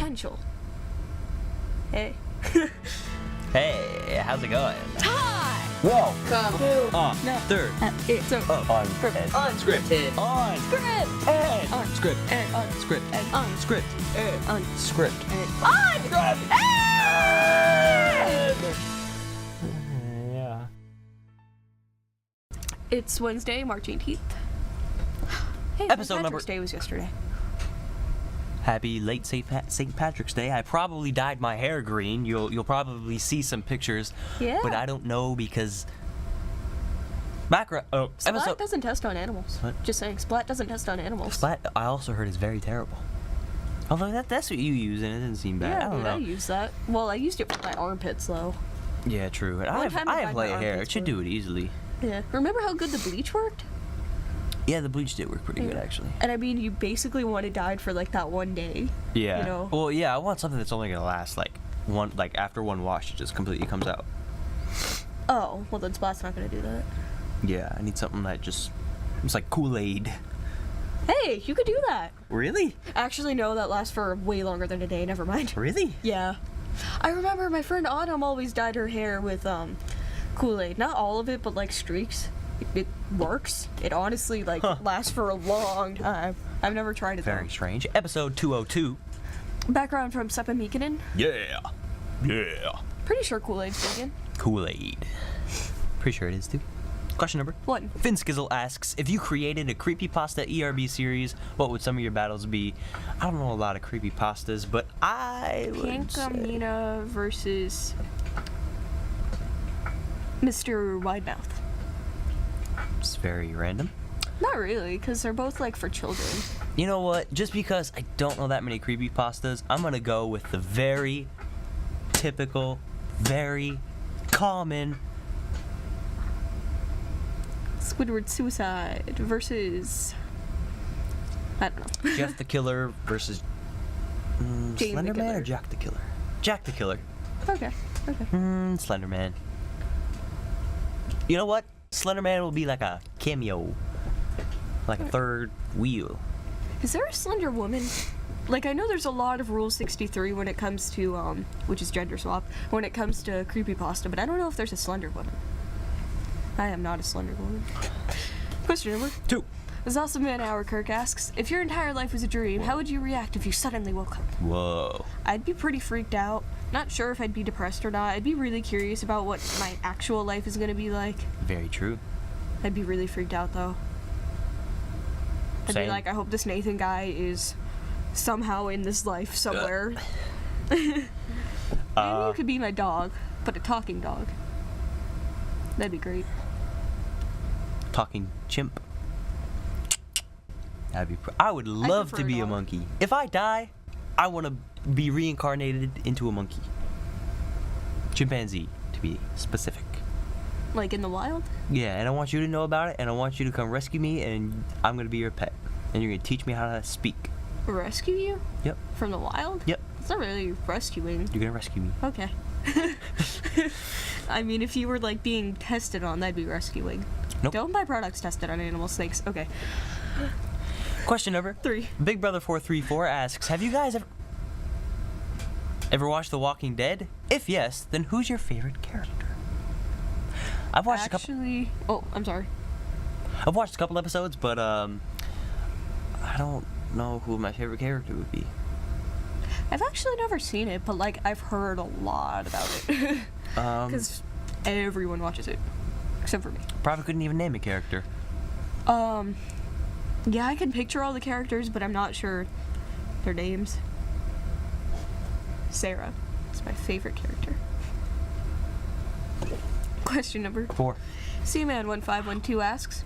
potential. Hey. Hey, how's it going? Hi! Whoa! Come to Third. It's a Unscripted. Unscripted. Unscripted. Unscripted. Unscripted. Unscripted. Unscripted. Unscripted. Yeah. It's Wednesday, March 18th. Hey, Episode St. number- Patrick's Day was yesterday. Happy late St. Patrick's Day. I probably dyed my hair green. You'll probably see some pictures. Yeah. But I don't know because Splat doesn't test on animals. What? Just saying, Splat doesn't test on animals. Splat, I also heard, is very terrible. Although that's what you use and it doesn't seem bad. Yeah, I don't dude, know. I use that. Well, I used it for my armpits, though. Yeah, true. I have time I dyed light my hair. It armpits should blue. do it easily. Yeah. Remember how good the bleach worked? Yeah, the bleach did work pretty good, Yeah. actually. And I mean, you basically want it dyed for like that one day. Yeah. You know? Well, yeah, I want something that's only gonna last after one wash, it just completely comes out. Oh, well then Splat's not gonna do that. Yeah, I need something that it's like Kool-Aid. Hey, you could do that. Really? Actually, no, that lasts for way longer than a day. Never mind. Really? Yeah. I remember my friend Autumn always dyed her hair with Kool-Aid. Not all of it, but like streaks. It works. It honestly lasts for a long time. I've never tried it Very though. strange. Episode 202. Background from Sepamikinen. Yeah. Yeah. Pretty sure Kool-Aid's vegan. Kool-Aid. Pretty sure it is too. Question number 1. Finskizzle asks, if you created a creepypasta ERB series, what would some of your battles be? I don't know a lot of creepypastas, but I would say... Pankamina versus Mr. Widemouth. It's very random. Not really, because they're both like for children. You know what? Just because I don't know that many creepypastas, I'm gonna go with the very typical, very common Squidward Suicide versus... I don't know. Jeff the Killer versus Jane the Slenderman Killer. or Jack the Killer? Jack the Killer. Okay. Slenderman. You know what? Slenderman will be like a cameo. Like a third wheel. Is there a Slender Woman? Like, I know there's a lot of Rule 63 when it comes to, which is gender swap, when it comes to creepypasta, but I don't know if there's a Slender Woman. I am not a Slender Woman. Question number 2. Zawesome Man Hour Kirk asks, if your entire life was a dream, how would you react if you suddenly woke up? Whoa. I'd be pretty freaked out. Not sure if I'd be depressed or not. I'd be really curious about what my actual life is going to be like. Very true. I'd be really freaked out, though. I'd Same. be like, I hope this Nathan guy is somehow in this life somewhere. Maybe you could be my dog, but a talking dog. That'd be great. Talking chimp. I would love prefer to a be a dog. monkey. If I die, I want to be reincarnated into a monkey. Chimpanzee, to be specific. Like in the wild? Yeah, and I want you to know about it, and I want you to come rescue me, and I'm going to be your pet. And you're going to teach me how to speak. Rescue you? Yep. From the wild? Yep. It's not really rescuing. You're going to rescue me. Okay. I mean, if you were like being tested on, that'd be rescuing. Nope. Don't buy products tested on animals. Thanks. Okay. Question number 3. Big Brother 434 asks, have you guys ever watched The Walking Dead? If yes, then who's your favorite character? I've watched Oh, I'm sorry. I've watched a couple episodes, but I don't know who my favorite character would be. I've actually never seen it, but like I've heard a lot about it. Because everyone watches it, except for me. Probably couldn't even name a character. Yeah, I can picture all the characters, but I'm not sure their names. Sarah is my favorite character. Question number 4. Seaman1512 asks,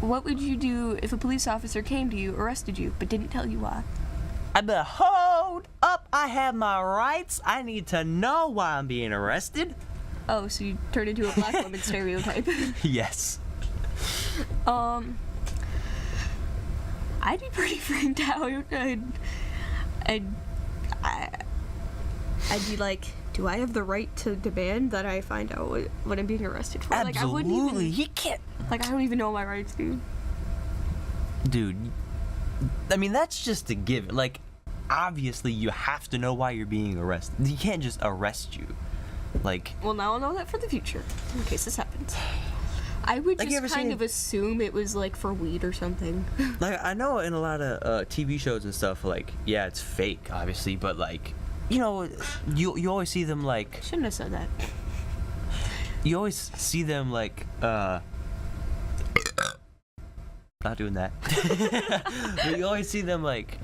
what would you do if a police officer came to you, arrested you, but didn't tell you why? I'd be like, hold up, I have my rights. I need to know why I'm being arrested. Oh, so you turn into a black woman stereotype. Yes. I'd be pretty freaked out. I'd be like, do I have the right to demand that I find out what I'm being arrested for? Absolutely. Like, I wouldn't even, You can't. like, I don't even know my rights, dude. Dude, I mean, that's just a given. Like, obviously you have to know why you're being arrested. You can't just arrest you. Like, Well, now I'll know that for the future, in case this happens. I would Like, you ever just kind seen- of assume it was like for weed or something. like I know in a lot of TV shows and stuff, like, yeah, it's fake, obviously, but like, you know, you always see them like, Shouldn't have said that. you always see them like, not doing that. But you always see them like,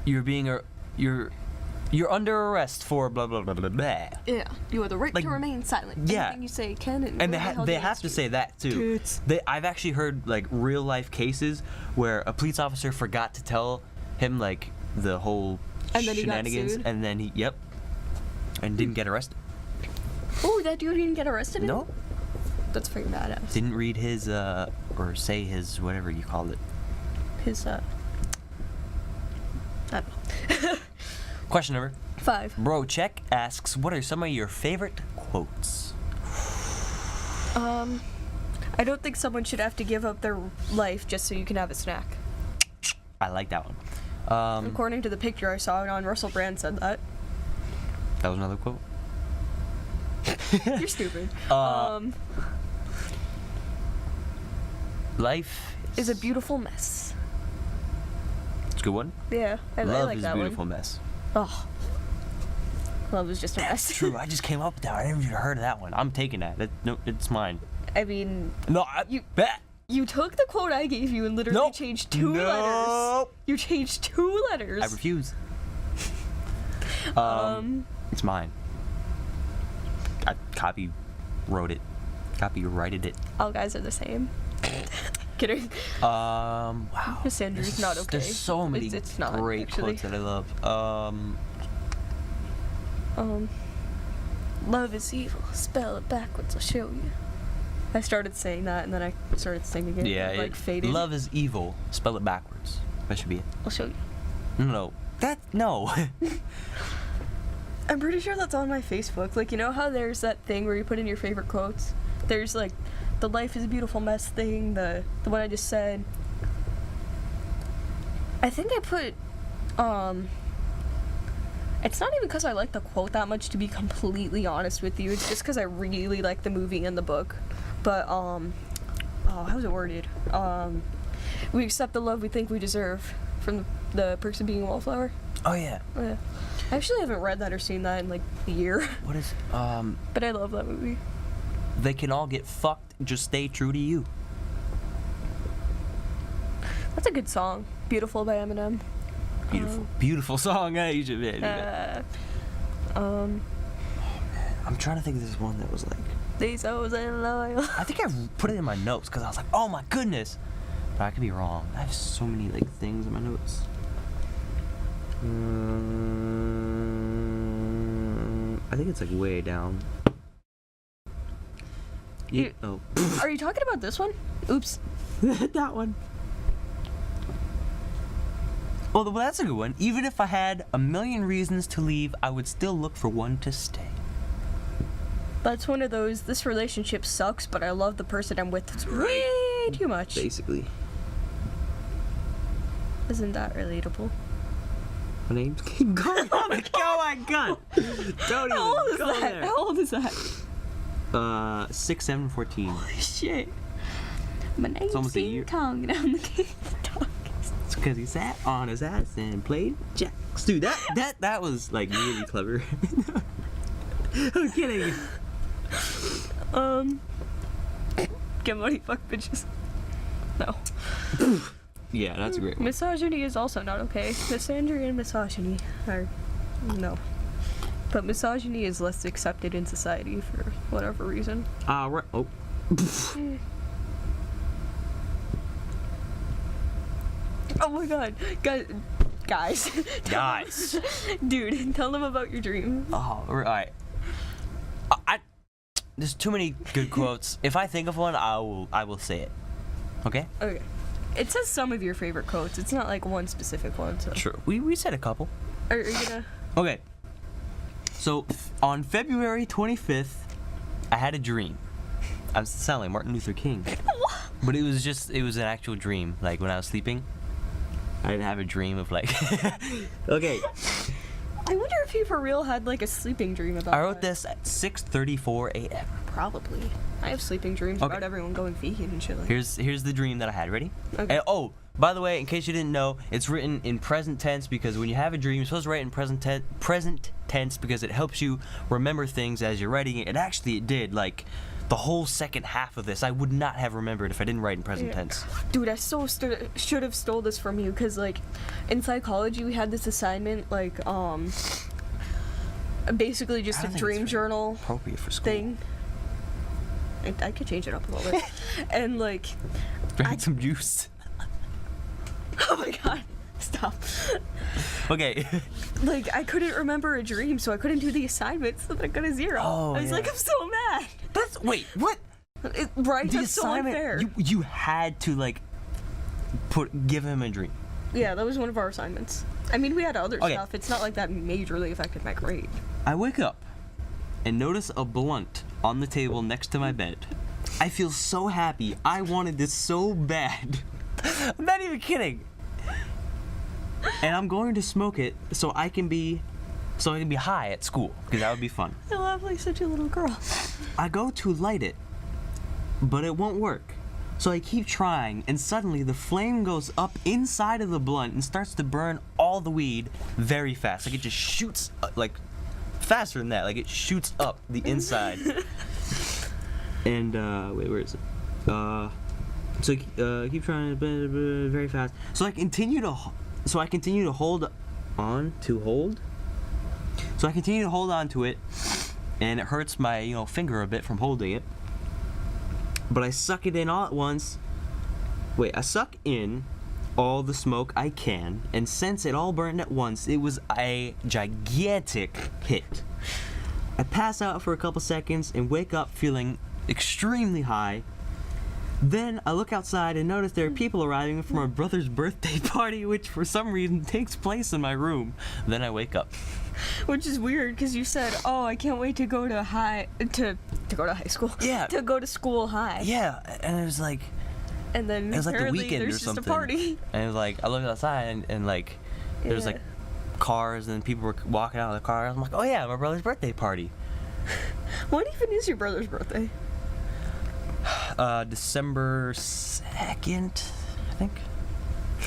you're under arrest for blah blah blah blah blah. Yeah, you have the right Like, to remain silent. yeah. Anything you say can And whoever the hell they you have ask to you. say that too. Toots. I've actually heard like real life cases where a police officer forgot to tell him like the whole And then he got shenanigans, sued? and then and didn't get arrested. Oh, that dude didn't get arrested? No, That's pretty badass. didn't read his or say his whatever you called it. His, I don't know. Question number 5. Bro Check asks, what are some of your favorite quotes? I don't think someone should have to give up their life just so you can have a snack. I like that one. According to the picture I saw on Russell Brand said that. That was another quote. You're stupid. Life Is a beautiful mess. It's a good one. Yeah, I Love like is that a beautiful one. mess. Oh. Love is just a mess. That's true. I just came up with that. I never even heard of that one. I'm taking that. No, it's mine. I mean, No, you took the quote I gave you and literally Nope. changed 2 letters. Nope. You changed 2 letters. I refuse. It's mine. I copyrighted it. All guys are the same. Kidding. Wow. Cassandra's not okay. There's so many It's not, great actually. quotes that I love. Love is evil. Spell it backwards. I'll show you. I started saying that and then I started singing it. Yeah, Like faded. love is evil. Spell it backwards. That should be it. I'll show you. No. No. I'm pretty sure that's on my Facebook. Like, you know how there's that thing where you put in your favorite quotes? There's like the life is a beautiful mess thing, the one I just said. I think I put it's not even because I like the quote that much, to be completely honest with you. It's just because I really like the movie and the book. But how's it worded? We accept the love we think we deserve from the Perks of Being a Wallflower. Oh yeah. Yeah. I actually haven't read that or seen that in like a year. What is But I love that movie. They can all get fucked. Just stay true to you. That's a good song. Beautiful by Eminem. Beautiful song. You should be. I'm I'm trying to think of this one that was like. These hoes ain't loyal. I think I put it in my notes because I was like, oh my goodness. But I could be wrong. I have so many like things in my notes. I think it's like way down. You- Oh. Are you talking about this one? Oops. That one. Oh, well, that's a good one. Even if I had a million reasons to leave, I would still look for one to stay. That's one of those, this relationship sucks, but I love the person I'm with. It's way too much. Basically. Isn't that relatable? My name's King Kong. Oh my god. Don't How old even is go that? there. How old is that? 6, 7, 14. Holy shit. My name's almost a King year. Kong and I'm the king of the dog. It's because he sat on his ass and played jacks. Dude, that was like really clever. I'm kidding. Get money, fuck bitches. No. Yeah, that's a great one. Misogyny is also not okay. Misandry and misogyny are no. But misogyny is less accepted in society for whatever reason. Right. Oh. Oh my god. Guys. Guys. Dude, tell them about your dream. Oh, right. There's too many good quotes. If I think of one, I will say it. Okay? Okay. It says some of your favorite quotes. It's not like one specific one. So. True. We said a couple. Are you gonna? Okay. So on February 25th, I had a dream. I'm sounding like Martin Luther King. But it was an actual dream, like when I was sleeping. I didn't have a dream of like. Okay. I wonder if he for real had like a sleeping dream about I wrote that. this at 6:34 a.m. Probably. I have sleeping dreams about everyone going vegan and shit like that. Here's the dream that I had. Ready? Okay. And, oh, by the way, in case you didn't know, it's written in present tense because when you have a dream, you're supposed to write in present tense because it helps you remember things as you're writing it. And actually, it did. Like the whole second half of this, I would not have remembered if I didn't write in present tense. Dude, I so should have stole this from you because like in psychology we had this assignment like basically just I a don't think dream it's journal appropriate for school. thing. I could change it up a little bit. And like Drink some juice. oh my god, stop. Okay. Like I couldn't remember a dream, so I couldn't do the assignment, so then I got a 0. Oh, I was like, yeah. I'm so mad. Wait, what? Right? The That's so assignment unfair. you had to like give him a dream. Yeah, that was one of our assignments. I mean, we had other Okay. stuff. It's not like that majorly affected my grade. I wake up and notice a blunt on the table next to my bed. I feel so happy. I wanted this so bad. I'm not even kidding. And I'm going to smoke it so I can be high at school because that would be fun. I laugh like such a little girl. I go to light it, but it won't work. So I keep trying, and suddenly the flame goes up inside of the blunt and starts to burn all the weed very fast. Like it just shoots, like faster than that. Like it shoots up the inside. And wait, where is it? So keep trying very fast. So I continue to hold on to hold. So I continue to hold on to it, and it hurts my finger a bit from holding it. But I suck it in all at once. Wait, I suck in all the smoke I can, and since it all burned at once, it was a gigantic hit. I pass out for a couple seconds and wake up feeling extremely high. Then I look outside and notice there are people arriving from my brother's birthday party, which for some reason takes place in my room. Then I wake up. Which is weird because you said, "Oh, I can't wait to go to high school." Yeah. To go to school high. Yeah, and it was like And then it was like the apparently weekend there's or just something. a party. And it was like I looked outside and like there's Yeah. like cars and people were walking out of the cars. I'm like, oh yeah, my brother's birthday party. When even is your brother's birthday? December 2nd, I think.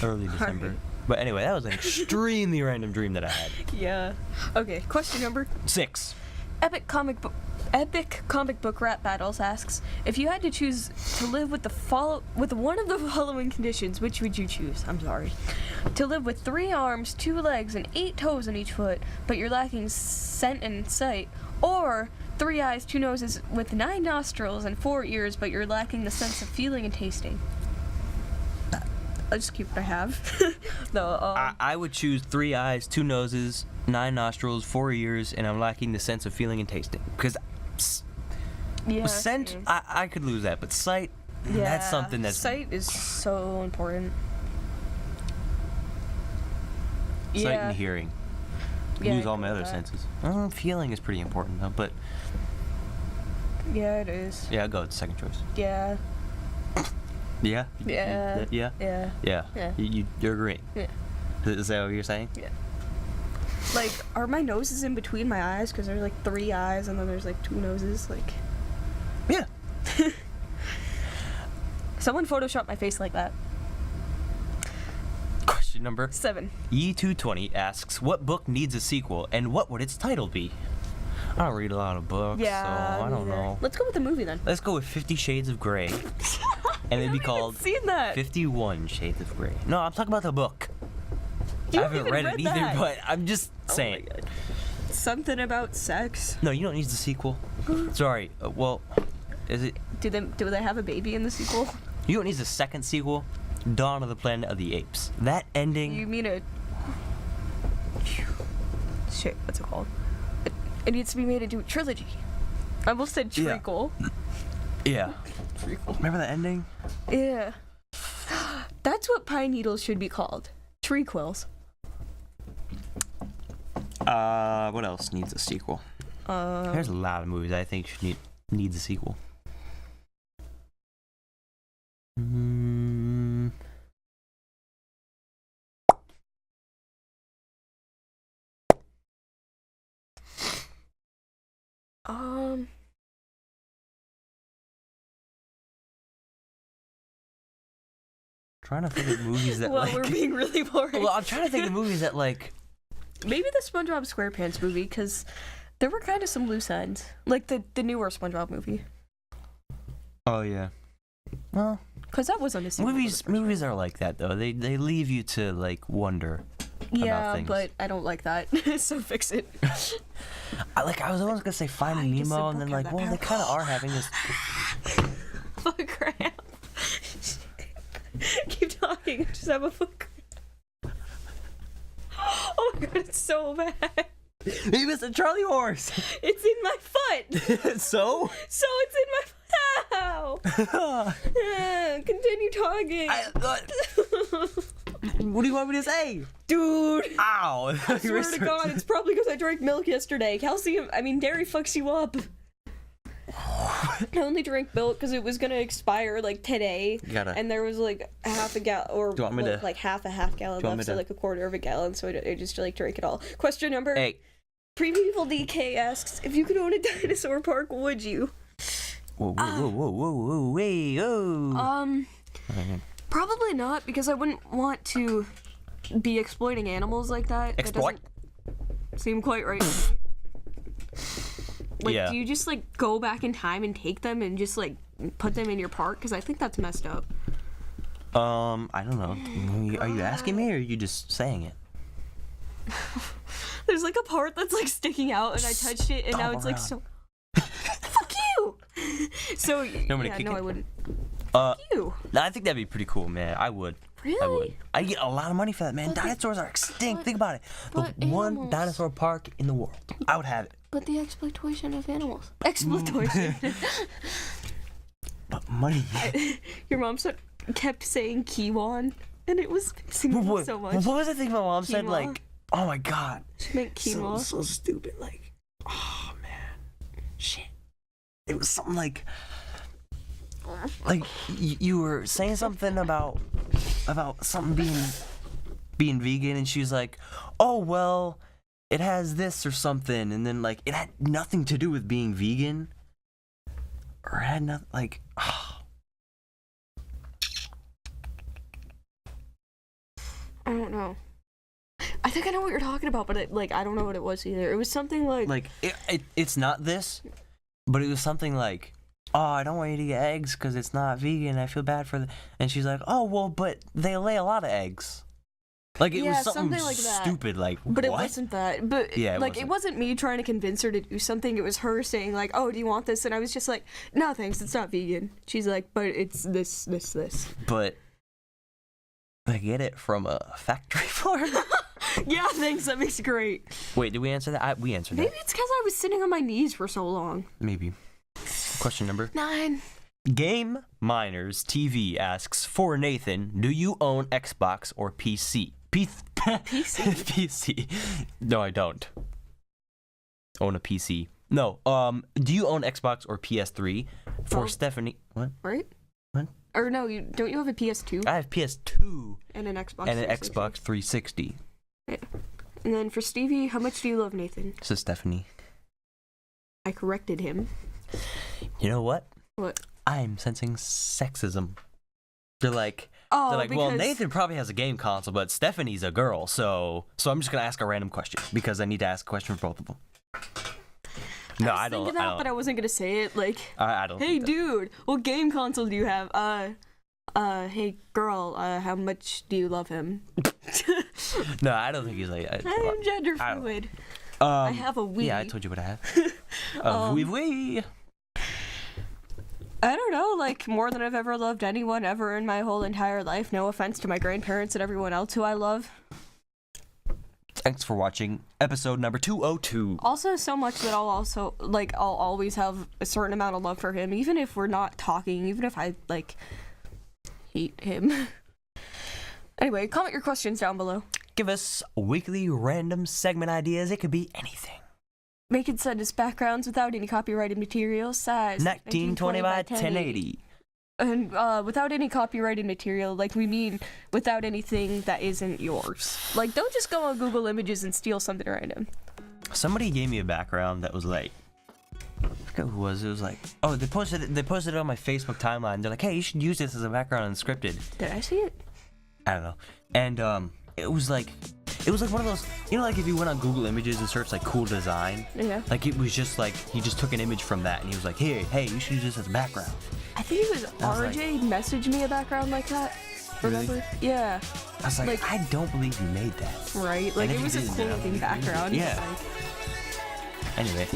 Early December. Alright. But anyway, that was an extremely random dream that I had. Yeah. Okay. Question number 6. Epic comic book rap battles asks, if you had to choose to live with one of the following conditions, which would you choose? I'm sorry. To live with 3 arms, 2 legs, and 8 toes on each foot, but you're lacking scent and sight, or 3 eyes, 2 noses with 9 nostrils and 4 ears, but you're lacking the sense of feeling and tasting. I'll just keep what I have. I would choose 3 eyes, 2 noses, 9 nostrils, 4 ears, and I'm lacking the sense of feeling and tasting. Because Yeah, scent, same. I could lose that, but sight, that's something that's sight is so important. sight Yeah. and hearing. Yeah, Lose I all my agree other with that. senses. Feeling is pretty important though, but Yeah, it is. yeah, I'll go with the second choice. Yeah. Yeah? Yeah. Yeah? Yeah. Yeah. Yeah. You're agreeing? Yeah. Is that what you're saying? Yeah. Like, are my noses in between my eyes? Because there's like 3 eyes and then there's like 2 noses. Like, Yeah. someone photoshopped my face like that. Question number 7. E220 asks, what book needs a sequel and what would its title be? I don't read a lot of books, Yeah. so I don't neither. know. Let's go with the movie then. Let's go with 50 Shades of Grey. And it'd be called Seen that? 51 Shades of Grey. No, I'm talking about the book. You I haven't even read it either, that. but I'm just saying. Oh my God. Something about sex. No, you don't need the sequel. Sorry. Well, is it? Do they have a baby in the sequel? You don't need the second sequel, Dawn of the Planet of the Apes. That ending. You mean a shit? What's it called? It needs to be made into a trilogy. I almost said Yeah. treacle. Yeah. Treacle. Remember that ending? Yeah. That's what pine needles should be called. Tree quills. What else needs a sequel? There's a lot of movies I think should needs a sequel. Um. Trying to think of movies that Well, like. we're being really boring. Well, I'm trying to think of movies that like. Maybe the SpongeBob SquarePants movie, because there were kind of some loose ends. Like the newer SpongeBob movie. Oh yeah. Well, because that was on the movies are like that though. They leave you to like wonder. Yeah, about things. but I don't like that. So fix it. I was almost gonna say Finding Nemo, and then like, well, they kind of are having this. Foot cramp. Keep talking. Just have a foot cramp. Oh my god, it's so bad. He missed a Charlie horse. It's in my foot. So? So it's in my foot. Ow. Continue talking. What do you want me to say? Dude. Ow. I swear to God, it's probably because I drank milk yesterday. Dairy fucks you up. I only drank milk because it was gonna expire like today, and there was like half a gallon, or like half a half gallon left, so like a quarter of a gallon. So I just like drank it all. Question number 8. Pre-Medieval DK asks, if you could own a dinosaur park, would you? Whoa, wait, oh. Probably not, because I wouldn't want to be exploiting animals like that. Exploit? That doesn't seem quite right to me. Like, do you just, like, go back in time and take them and just, like, put them in your park? Because I think that's messed up. I don't know. Are you asking me, or are you just saying it? There's, like, a part that's, like, sticking out, and I touched it, and now it's, like, so... Fuck you! So, no, I wouldn't. Fuck you. I think that'd be pretty cool, man. I would. Really? I would. I'd get a lot of money for that, man. But dinosaurs are extinct. Think about it. The one dinosaur park in the world. I would have it. But the exploitation of animals. Exploitation. But money. Your mom kept saying Kiwan, and it was pissing me so much. What was the thing my mom said? Like, oh my god. She meant quinoa. So stupid. Like, oh man. Shit. It was something like you were saying something about something being vegan, and she was like, oh well, it has this or something, and then like it had nothing to do with being vegan, or it had nothing like. Oh. I don't know. I think I know what you're talking about, but I don't know what it was either. It was something like it's not this, but it was something like, oh, I don't want you to get eggs because it's not vegan. I feel bad for them. And she's like, oh, well, but they lay a lot of eggs. Like, it was something like stupid, like, but what? It wasn't that. But, yeah, it wasn't me trying to convince her to do something. It was her saying, like, oh, do you want this? And I was just like, no, thanks, it's not vegan. She's like, but it's this. But I get it from a factory farm. Yeah, thanks, that makes it great. Wait, did we answer that? We answered that. Maybe it's because I was sitting on my knees for so long. Maybe. Question number 9. Game Miners TV asks, for Nathan, do you own Xbox or PC? PC? PC. No, I don't. Own a PC. No. Do you own Xbox or PS3? For Stephanie, what? Right? What? Or no, don't you have a PS2? I have PS2 and an Xbox. And an Xbox 360. Yeah. And then for Stevie, how much do you love Nathan? So Stephanie. I corrected him. You know what? What? I'm sensing sexism. They're like, well, Nathan probably has a game console, but Stephanie's a girl, so I'm just gonna ask a random question because I need to ask a question for both of them. No, I don't. Thinking that, but I wasn't gonna say it. Like, I don't. Hey, dude, what game console do you have? Hey, girl, how much do you love him? No, I don't think he's like. I'm gender fluid. I have a Wii. Yeah, I told you what I have. Wii. I don't know, like, more than I've ever loved anyone ever in my whole entire life. No offense to my grandparents and everyone else who I love. Thanks for watching episode number 202. Also, so much that I'll always have a certain amount of love for him, even if we're not talking, even if I, like, hate him. Anyway, comment your questions down below. Give us weekly random segment ideas. It could be anything. Make it send us backgrounds without any copyrighted material, size 1920 by 1080. And without any copyrighted material, like, we mean without anything that isn't yours. Like, don't just go on Google Images and steal something random. Somebody gave me a background that was like I forgot who it was. It was like, oh, they posted it on my Facebook timeline. They're like, hey, you should use this as a background on Unscripted. Did I see it? I don't know. And it was like one of those, you know, like if you went on Google Images and searched like cool design. Yeah. Like it was just like he just took an image from that and he was like, hey, you should use this as a background. I think it was RJ messaged me a background like that. Remember? Really? Yeah. I was like, I don't believe you made that. Right. Like And it if was you a did, cool then looking background. Yeah. Like, Anyway,